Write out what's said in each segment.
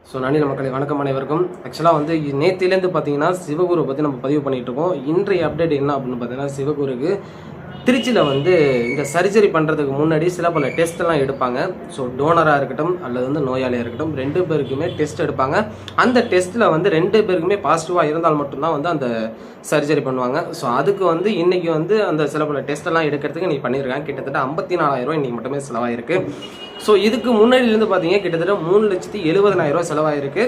So நன்னில மக்களை வணக்கம் அனைவருக்கும். ஆக்சுவலாக வந்து நேத்திலேருந்து பார்த்தீங்கன்னா சிவகுரு பற்றி நம்ம பதிவு பண்ணிகிட்டு இருக்கோம். இன்றைய அப்டேட் என்ன அப்படின்னு பார்த்தீங்கன்னா, சிவகுருக்கு திருச்சியில் வந்து இந்த சர்ஜரி பண்ணுறதுக்கு முன்னாடி சில பல டெஸ்ட்டெல்லாம் எடுப்பாங்க. ஸோ டோனராக இருக்கட்டும் அல்லது வந்து நோயாளியாக இருக்கட்டும் 2 பேருக்குமே டெஸ்ட் எடுப்பாங்க. அந்த டெஸ்ட்டில் வந்து 2 பேருக்குமே பாசிட்டிவாக இருந்தால் மட்டும்தான் வந்து அந்த சர்ஜரி பண்ணுவாங்க. ஸோ அதுக்கு வந்து இன்றைக்கி வந்து அந்த சில பல டெஸ்ட்டெல்லாம் எடுக்கிறதுக்கு இன்றைக்கி பண்ணியிருக்காங்க. கிட்டத்தட்ட 54,000 இன்றைக்கி மட்டுமே செலவாயிருக்கு. ஸோ இதுக்கு முன்னாடியிலேருந்து பார்த்தீங்க கிட்டத்தட்ட 3,70,000 செலவாயிருக்கு.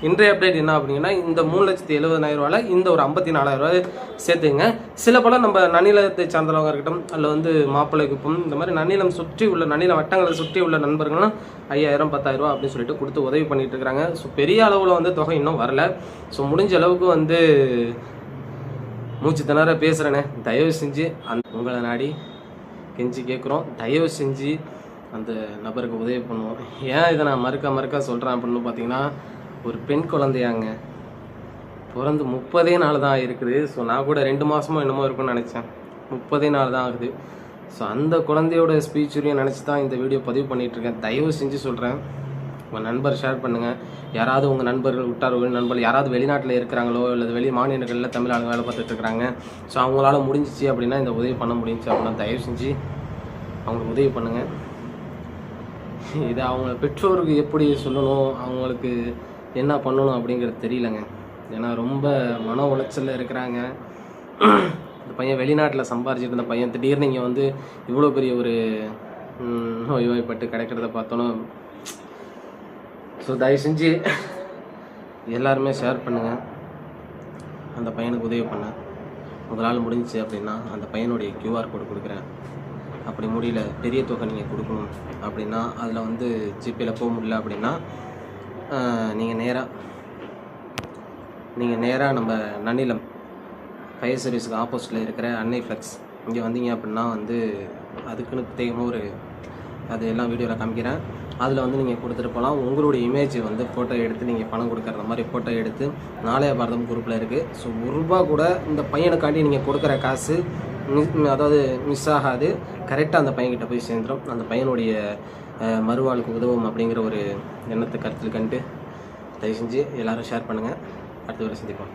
இன்றைய அப்டேட் என்ன அப்படின்னா, இந்த 3,70,000 இந்த ஒரு 54,000 சேர்த்துங்க. சில பல நம்ம நன்னிலத்தை சார்ந்தவங்க இருக்கட்டும் அல்ல வந்து மாப்பிள்ளை குப்பம் இந்த மாதிரி நன்னிலம் சுற்றி உள்ள நன்னில வட்டங்களை சுற்றி உள்ள நண்பர்கள்லாம் 5,000 10,000 அப்படின்னு சொல்லிட்டு கொடுத்து உதவி பண்ணிட்டு இருக்கிறாங்க. ஸோ பெரிய அளவில் வந்து தொகை இன்னும் வரல. ஸோ முடிஞ்ச அளவுக்கு வந்து மூச்சு திணற பேசுகிறேனே, தயவு செஞ்சு உங்களை நாடி கெஞ்சி கேட்குறோம். தயவு செஞ்சு அந்த நபருக்கு உதவி பண்ணுவோம். ஏன் இதை நான் மறுக்க சொல்கிறேன் அப்படின்னு பார்த்தீங்கன்னா, ஒரு பெண் குழந்தையாங்க பிறந்து 30 நாள் தான் இருக்குது. ஸோ நான் கூட 2 மாதமோ என்னமோ இருக்குன்னு நினச்சேன். 30 நாள் தான் ஆகுது. ஸோ அந்த குழந்தையோட ஸ்பீச்சுரையும் நினச்சி தான் இந்த வீடியோ பதிவு பண்ணிகிட்ருக்கேன். தயவு செஞ்சு சொல்கிறேன், உங்கள் நண்பர் ஷேர் பண்ணுங்கள். யாராவது உங்கள் நண்பர்கள் விட்டார்கள் நண்பர்கள் யாராவது வெளிநாட்டில் இருக்கிறாங்களோ அல்லது வெளி மாநிலங்களில் தமிழ் ஆளுங்க வேலை பார்த்துட்டு இருக்கிறாங்க. ஸோ அவங்களால முடிஞ்சிச்சு அப்படின்னா, இந்த உதவி பண்ண முடிஞ்சிச்சு அப்படின்னா தயவு செஞ்சு அவங்களுக்கு உதவி பண்ணுங்கள். இதை அவங்க பெற்றோருக்கு எப்படி சொல்லணும், அவங்களுக்கு என்ன பண்ணணும் அப்படிங்கிறது தெரியலங்க. ஏன்னா ரொம்ப மன உளைச்சலில் இருக்கிறாங்க. இந்த பையன் வெளிநாட்டில் சம்பாரிச்சிட்டு இருந்த பையன் திடீர்னு இங்கே வந்து இவ்வளோ பெரிய ஒரு நோய்வாய்ப்பட்டு கிடைக்கிறத பார்த்தோன்னா, ஸோ தயவு செஞ்சு எல்லாருமே ஷேர் பண்ணுங்கள். அந்த பையனுக்கு உதவி பண்ண முதலாள் முடிஞ்சிச்சு அப்படின்னா அந்த பையனுடைய QR கோடு கொடுக்குறேன். அப்படி முடியல பெரிய தொகை நீங்கள் கொடுக்கணும் அப்படின்னா, அதில் வந்து ஜிபேயில் போக முடியல அப்படின்னா, நீங்கள் நேராக நம்ம நன்னிலம் ஃபயர் சர்வீஸுக்கு ஆப்போசிட்டில் இருக்கிற அன்னை ஃப்ளெக்ஸ் இங்கே வந்தீங்க அப்படின்னா வந்து அதுக்குன்னு பிரத்யேகமாக ஒரு அது எல்லாம் வீடியோவில் காமிக்கிறேன். அதில் வந்து நீங்கள் கொடுத்துட்டு போகலாம். உங்களுடைய இமேஜ் வந்து ஃபோட்டோ எடுத்து நீங்கள் பணம் கொடுக்குற மாதிரி ஃபோட்டோ எடுத்து நாளைய பாரதம் குரூப்பில் இருக்குது. ஸோ ₹1 கூட இந்த பையனுக்காண்டி நீங்கள் கொடுக்குற காசு அதாவது மிஸ் ஆகாது. கரெக்டாக அந்த பையன்கிட்ட போய் சேர்ந்துடும். அந்த பையனுடைய மறுவாழ்வுக்கு உதவும் அப்படிங்கிற ஒரு எண்ணத்தை கருத்தில் கண்டு தயவு செஞ்சு எல்லோரும் ஷேர் பண்ணுங்கள். அடுத்த வரை சந்திப்போம்.